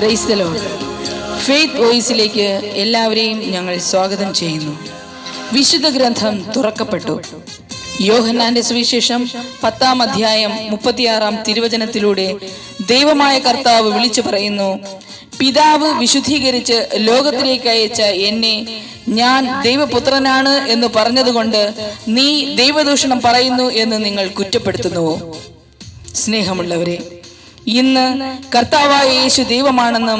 Praise the Lord. Faith വോയിസിലേക്ക് എല്ലാവരെയും ഞങ്ങൾ സ്വാഗതം ചെയ്യുന്നു. വിശുദ്ധ ഗ്രന്ഥം തുറക്കപ്പെട്ടു. യോഹന്നാന്റെ സുവിശേഷം 10-ാം അധ്യായം 36-ാം തിരുവചനത്തിലൂടെ ദൈവമായ കർത്താവ് വിളിച്ചു പറയുന്നു, പിതാവ് വിശുദ്ധീകരിച്ച് ലോകത്തിലേക്ക് അയച്ച എന്നെ ഞാൻ ദൈവപുത്രനാണ് എന്ന് പറഞ്ഞതുകൊണ്ട് നീ ദൈവദൂഷണം പറയുന്നു എന്ന് നിങ്ങൾ കുറ്റപ്പെടുത്തുന്നുവോ? സ്നേഹമുള്ളവരെ, ഇന്ന് കർത്താവായ യേശു ദൈവമാണെന്നും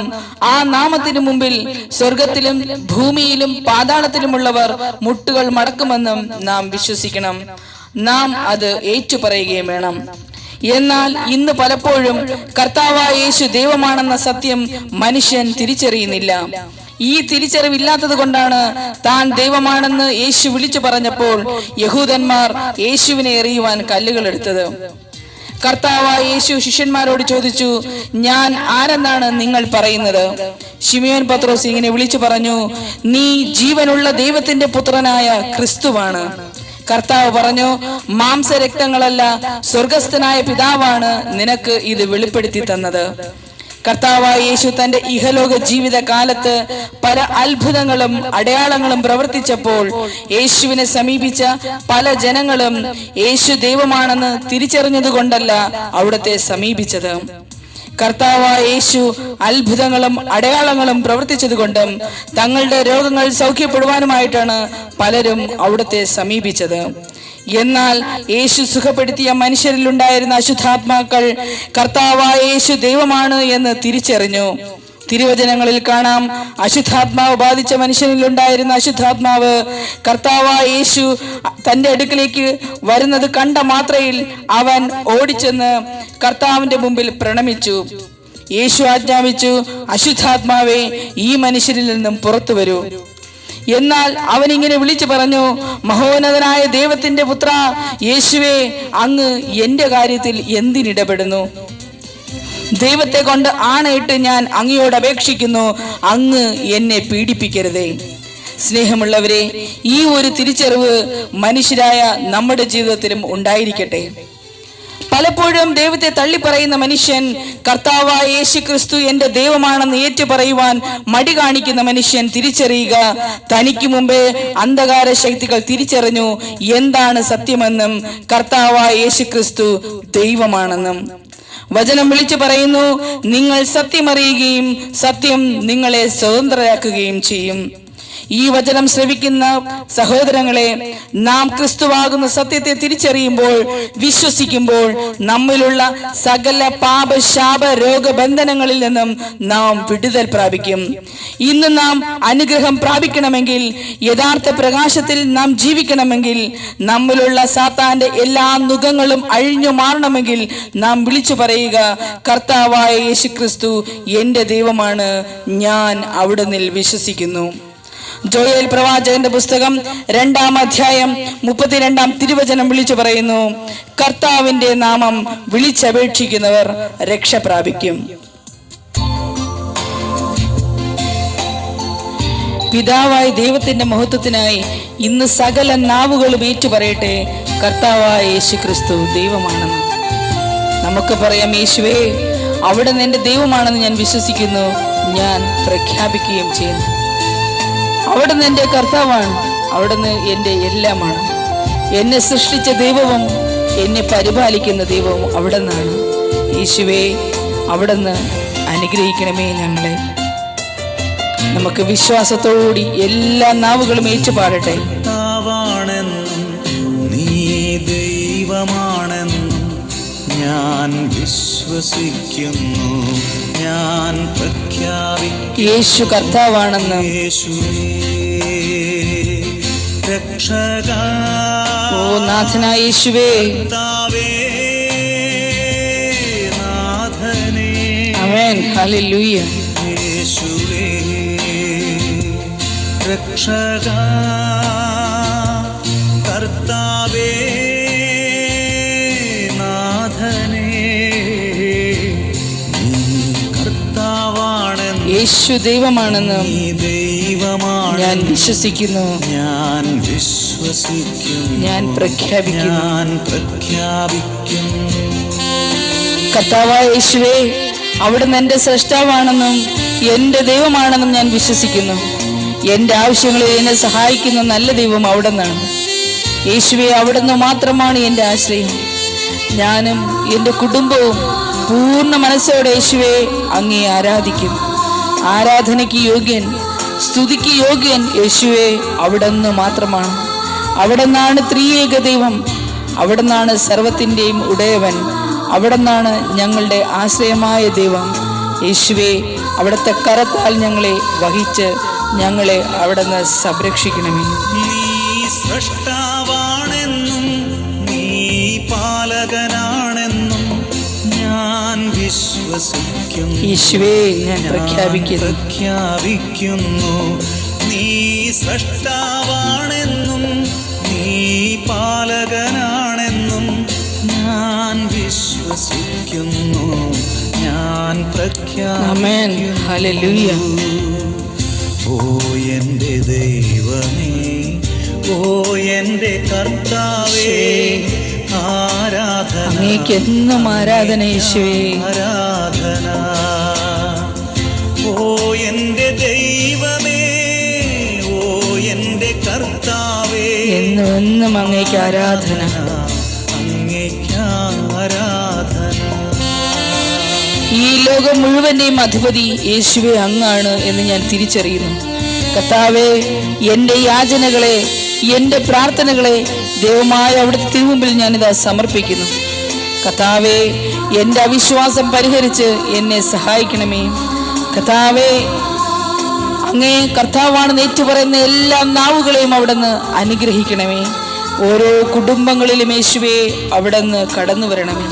ആ നാമത്തിനു മുമ്പിൽ സ്വർഗത്തിലും ഭൂമിയിലും പാതാളത്തിലുമുള്ളവർ മുട്ടുകൾ മടക്കുമെന്നും നാം വിശ്വസിക്കണം. നാം അത് ഏറ്റുപറയുകയും വേണം. എന്നാൽ ഇന്ന് പലപ്പോഴും കർത്താവായ യേശു ദൈവമാണെന്ന സത്യം മനുഷ്യൻ തിരിച്ചറിയുന്നില്ല. ഈ തിരിച്ചറിവില്ലാത്തത് കൊണ്ടാണ് താൻ ദൈവമാണെന്ന് യേശു വിളിച്ചു പറഞ്ഞപ്പോൾ യഹൂദന്മാർ യേശുവിനെ എറിയുവാൻ കല്ലുകൾ എടുത്തത്. കർത്താവായ യേശു ശിഷ്യന്മാരോട് ചോദിച്ചു, ഞാൻ ആരെന്നാണ് നിങ്ങൾ പറയുന്നത്? ശിമിയോൻ പത്രോസ് ഇങ്ങനെ വിളിച്ചു പറഞ്ഞു, നീ ജീവനുള്ള ദൈവത്തിന്റെ പുത്രനായ ക്രിസ്തുവാണ്. കർത്താവ് പറഞ്ഞു, മാംസരക്തങ്ങളല്ല, സ്വർഗസ്ഥനായ പിതാവാണ് നിനക്ക് ഇത് വെളിപ്പെടുത്തി തന്നത്. കർത്താവായ യേശു തന്റെ ഇഹലോക ജീവിത കാലത്ത് പല അത്ഭുതങ്ങളും അടയാളങ്ങളും പ്രവർത്തിച്ചപ്പോൾ യേശുവിനെ സമീപിച്ച പല ജനങ്ങളും യേശു ദൈവമാണെന്ന് തിരിച്ചറിഞ്ഞതുകൊണ്ടല്ല അവിടുത്തെ സമീപിച്ചത്. കർത്താവായ യേശു അത്ഭുതങ്ങളും അടയാളങ്ങളും പ്രവർത്തിച്ചതുകൊണ്ടും തങ്ങളുടെ രോഗങ്ങൾ സൗഖ്യപ്പെടുവാനുമായിട്ടാണ് പലരും അവിടുത്തെ സമീപിച്ചത്. എന്നാൽ യേശു സുഖപ്പെടുത്തിയ മനുഷ്യരിലുണ്ടായിരുന്ന അശുദ്ധാത്മാക്കൾ കർത്താവായ യേശു ദൈവമാണ് എന്ന് തിരിച്ചറിഞ്ഞു. തിരുവചനങ്ങളിൽ കാണാം, അശുദ്ധാത്മാവ് ബാധിച്ച മനുഷ്യനിലുണ്ടായിരുന്ന അശുദ്ധാത്മാവ് കർത്താവായ യേശു തന്റെ അടുക്കിലേക്ക് വരുന്നത് കണ്ട മാത്രയിൽ അവൻ ഓടിച്ചെന്ന് കർത്താവിന്റെ മുമ്പിൽ പ്രണമിച്ചു. യേശു ആജ്ഞാപിച്ചു, അശുദ്ധാത്മാവേ, ഈ മനുഷ്യരിൽ നിന്നും പുറത്തു വരൂ. എന്നാൽ അവൻ ഇങ്ങനെ വിളിച്ചു പറഞ്ഞു, മഹോന്നതനായ ദൈവത്തിന്റെ പുത്ര യേശുവേ, അങ്ങ് എന്റെ കാര്യത്തിൽ എന്തിനിടപെടുന്നു? ദൈവത്തെ കൊണ്ട് ആണയിട്ട് ഞാൻ അങ്ങയോട് അപേക്ഷിക്കുന്നു, അങ്ങ് എന്നെ പീഡിപ്പിക്കരുതേ. സ്നേഹമുള്ളവരെ, ഈ ഒരു തിരിച്ചറിവ് മനുഷ്യരായ നമ്മുടെ ജീവിതത്തിലും ഉണ്ടായിരിക്കട്ടെ. പലപ്പോഴും ദൈവത്തെ തള്ളിപ്പറയുന്ന മനുഷ്യൻ കർത്താവായ യേശു ക്രിസ്തു എന്റെ ദൈവമാണെന്ന് ഏറ്റുപറയുവാൻ മടി കാണിക്കുന്ന മനുഷ്യൻ തിരിച്ചറിയുക, തനിക്ക് മുമ്പേ അന്ധകാര ശക്തികൾ തിരിച്ചറിഞ്ഞു എന്താണ് സത്യമെന്നും കർത്താവായ യേശു ക്രിസ്തു ദൈവമാണെന്നും. വചനം വിളിച്ചു പറയുന്നു, നിങ്ങൾ സത്യമറിയുകയും സത്യം നിങ്ങളെ സ്വതന്ത്രരാക്കുകയും ചെയ്യും. ഈ വചനം ശ്രവിക്കുന്ന സഹോദരങ്ങളെ, നാം ക്രിസ്തുവാകുന്ന സത്യത്തെ തിരിച്ചറിയുമ്പോൾ, വിശ്വസിക്കുമ്പോൾ നമ്മിലുള്ള സകല പാപ ശാപ രോഗബന്ധനങ്ങളിൽ നിന്നും നാം വിടുതൽ പ്രാപിക്കും. ഇന്ന് നാം അനുഗ്രഹം പ്രാപിക്കണമെങ്കിൽ, യഥാർത്ഥ പ്രകാശത്തിൽ നാം ജീവിക്കണമെങ്കിൽ, നമ്മിലുള്ള സാത്താന്റെ എല്ലാ നുഖങ്ങളും അഴിഞ്ഞു മാറണമെങ്കിൽ നാം വിളിച്ചു പറയുക, കർത്താവായ യേശു ക്രിസ്തു എന്റെ ദൈവമാണ്, ഞാൻ അവിടുന്ന് വിശ്വസിക്കുന്നു. ജോയേൽ പ്രവാചകന്റെ പുസ്തകം 2-ാം അധ്യായം 32-ാം തിരുവചനം വിളിച്ചു പറയുന്നു, കർത്താവിന്റെ നാമം വിളിച്ചപേക്ഷിക്കുന്നവർ രക്ഷ പ്രാപിക്കും. പിതാവായ ദൈവത്തിന്റെ മഹത്വത്തിനായി ഇന്ന് സകല നാവുകളും ഏറ്റുപറയട്ടെ, കർത്താവായ യേശു ക്രിസ്തു ദൈവമാണെന്ന്. നമുക്ക് പറയാം, യേശുവേ, അവിടുന്ന് എന്റെ ദൈവമാണെന്ന് ഞാൻ വിശ്വസിക്കുന്നു, ഞാൻ പ്രഖ്യാപിക്കുകയും ചെയ്യുന്നു. അവിടുന്ന് എൻ്റെ കർത്താവാണ്, അവിടുന്ന് എൻ്റെ എല്ലാമാണ്. എന്നെ സൃഷ്ടിച്ച ദൈവവും എന്നെ പരിപാലിക്കുന്ന ദൈവവും അവിടുന്നാണ്. യേശുവേ, അവിടുന്ന് അനുഗ്രഹിക്കണമേ ഞങ്ങളെ. നമുക്ക് വിശ്വാസത്തോടുകൂടി എല്ലാ നാവുകളും ഏറ്റുപാടട്ടെ. നീ ദൈവമാണെന്നും ഞാൻ വിശ്വസിക്കുന്നു, ഞാൻ പ്രഖ്യാപിക്കുന്നു. യേശു കർത്താവാണെന്ന്, യേശുവേ രക്ഷക, ഓ നാഥനായ യേശുവേ, കർത്താവേ നാഥനേ, ആമേൻ, ഹല്ലേലൂയ. യേശുവേ രക്ഷക, കർത്താവേ യേശു ദൈവമാണെന്ന് ഞാൻ വിശ്വസിക്കുന്നു, ഞാൻ വിശ്വസിക്കുന്നു, ഞാൻ പ്രഖ്യാപിക്കുന്നു, ഞാൻ പ്രഖ്യാപിക്കുന്നു. കർത്താവായ യേശുവേ, അവിടുന്ന് എൻ്റെ സ്രഷ്ടാവാണെന്നും എൻ്റെ ദൈവമാണെന്നും ഞാൻ വിശ്വസിക്കുന്നു. എൻ്റെ ആവശ്യങ്ങളിൽ എന്നെ സഹായിക്കുന്ന നല്ല ദൈവം അവിടുന്നാണ്. യേശുവെ, അവിടുന്ന് മാത്രമാണ് എൻ്റെ ആശ്രയം. ഞാനും എൻ്റെ കുടുംബവും പൂർണ്ണ മനസ്സോടെ യേശുവെ അങ്ങേ ആരാധിക്കും. ആരാധനയ്ക്ക് യോഗ്യൻ, സ്തുതിക്ക് യോഗ്യൻ യേശുവെ അവിടുന്ന് മാത്രമാണ്. അവിടുന്നാണ് ത്രിയേക ദൈവം. അവിടുന്നാണ് സർവത്തിൻ്റെയും ഉടയവൻ. അവിടുന്നാണ് ഞങ്ങളുടെ ആശ്രയമായ ദൈവം. യേശുവെ, അവിടുത്തെ കരത്താൽ ഞങ്ങളെ വഹിച്ച് ഞങ്ങളെ അവിടുന്ന് സംരക്ഷിക്കണമേ. നീ സ്രഷ്ടാവാണെന്നും നീ പാലകനാണെന്നും ഞാൻ വിശ്വസിക്കുന്നു. യേശുവേ, ഞാൻ പ്രഖ്യാപിക്കുന്നു. നീ സ്രഷ്ടാവാണെന്നും നീ പാലകനാണെന്നും ഞാൻ വിശ്വസിക്കുന്നു. ഞാൻ ആമേൻ. ഹല്ലേലൂയ. ഓ എൻ്റെ ദൈവമേ, ഓ എൻ്റെ കർത്താവേ, ആരാധന, അങ്ങേക്ക് എന്നും ആരാധന യേശുവേ. ആരാധന. ഓ എൻ്റെ ദൈവമേ, ഓ എൻ്റെ കർത്താവേ, എന്നും എന്നും അങ്ങേക്ക് ആരാധന. അങ്ങേക്ക് ആരാധന. ഈ ലോകം മുഴുവന്റെയും അധിപതി യേശുവേ അങ്ങാണ് എന്ന് ഞാൻ തിരിച്ചറിയുന്നു. കർത്താവേ, എൻ്റെ യാചനകളെ, എൻ്റെ പ്രാർത്ഥനകളെ ദൈവമായ അവിടുത്തെ തിരുമുമ്പിൽ ഞാനിതാ സമർപ്പിക്കുന്നു. കർത്താവേ, എൻ്റെ അവിശ്വാസം പരിഹരിച്ച് എന്നെ സഹായിക്കണമേ. കർത്താവേ, അങ്ങേ കർത്താവാണെന്ന് ഏറ്റുപറയുന്ന എല്ലാ നാവുകളെയും അവിടുന്ന് അനുഗ്രഹിക്കണമേ. ഓരോ കുടുംബങ്ങളിലും യേശുവേ അവിടുന്ന് കടന്നു വരണമേ.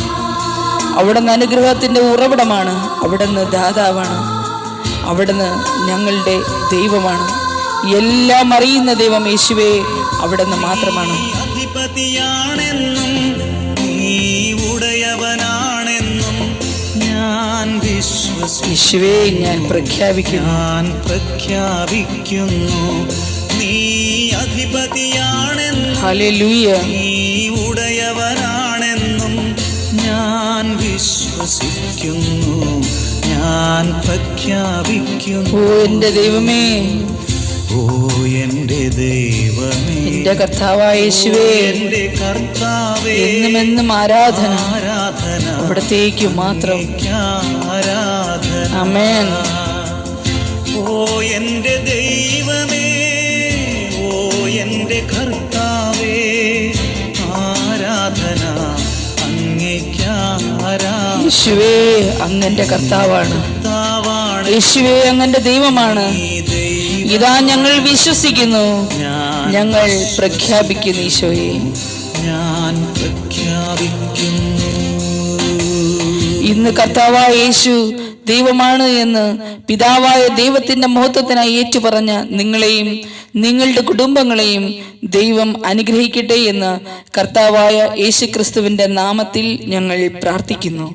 അവിടുന്ന് അനുഗ്രഹത്തിൻ്റെ ഉറവിടമാണ്. അവിടുന്ന് ദാതാവാണ്. അവിടുന്ന് ഞങ്ങളുടെ ദൈവമാണ്. എല്ലാം അറിയുന്ന ദൈവം യേശുവേ അവിടുന്ന് മാത്രമാണ്. അധിപതിയാണെന്നും നീ ഉടയവനാണെന്നും ഞാൻ വിശ്വസിക്കുന്നു. യേശുവേ, ഞാൻ പ്രഖ്യാപിക്കുന്നു. നീ അധിപതിയാണെന്നും ഹല്ലേലൂയ. നീ ഉടയവനാണെന്നും ഞാൻ വിശ്വസിക്കുന്നു. ഞാൻ പ്രഖ്യാപിക്കുന്നു. ഓ എൻ്റെ ദൈവമേ, ഓ എൻ്റെ ദൈവമേ, എൻ്റെ കർത്താവായ യേശുവേ, എൻ്റെ കർത്താവേ, എന്നുമെന്നും ആരാധന ആരാധന അവിടത്തേക്ക് മാത്രം. ആരാധന. ആമേൻ. ഓ എൻ്റെ ദൈവമേ, ഓ എൻ്റെ കർത്താവേ, ആരാധന അങ്ങേക്ക് ആരാധന. യേശുവേ, അങ്ങന്റെ കർത്താവാണ്. യേശുവേ, അങ്ങന്റെ ദൈവമാണ്. ഇതാ ഞങ്ങൾ വിശ്വസിക്കുന്നു, ഞങ്ങൾ പ്രഖ്യാപിക്കുന്നു. ഈശോയെ, ഞാൻ പ്രഖ്യാപിക്കുന്നു. ഇന്ന് കർത്താവായ യേശു ദൈവമാണ് എന്ന് പിതാവായ ദൈവത്തിന്റെ മഹത്വത്തിനായി ഏറ്റുപറഞ്ഞ നിങ്ങളെയും നിങ്ങളുടെ കുടുംബങ്ങളെയും ദൈവം അനുഗ്രഹിക്കട്ടെ എന്ന് കർത്താവായ യേശു ക്രിസ്തുവിന്റെ നാമത്തിൽ ഞങ്ങൾ പ്രാർത്ഥിക്കുന്നു.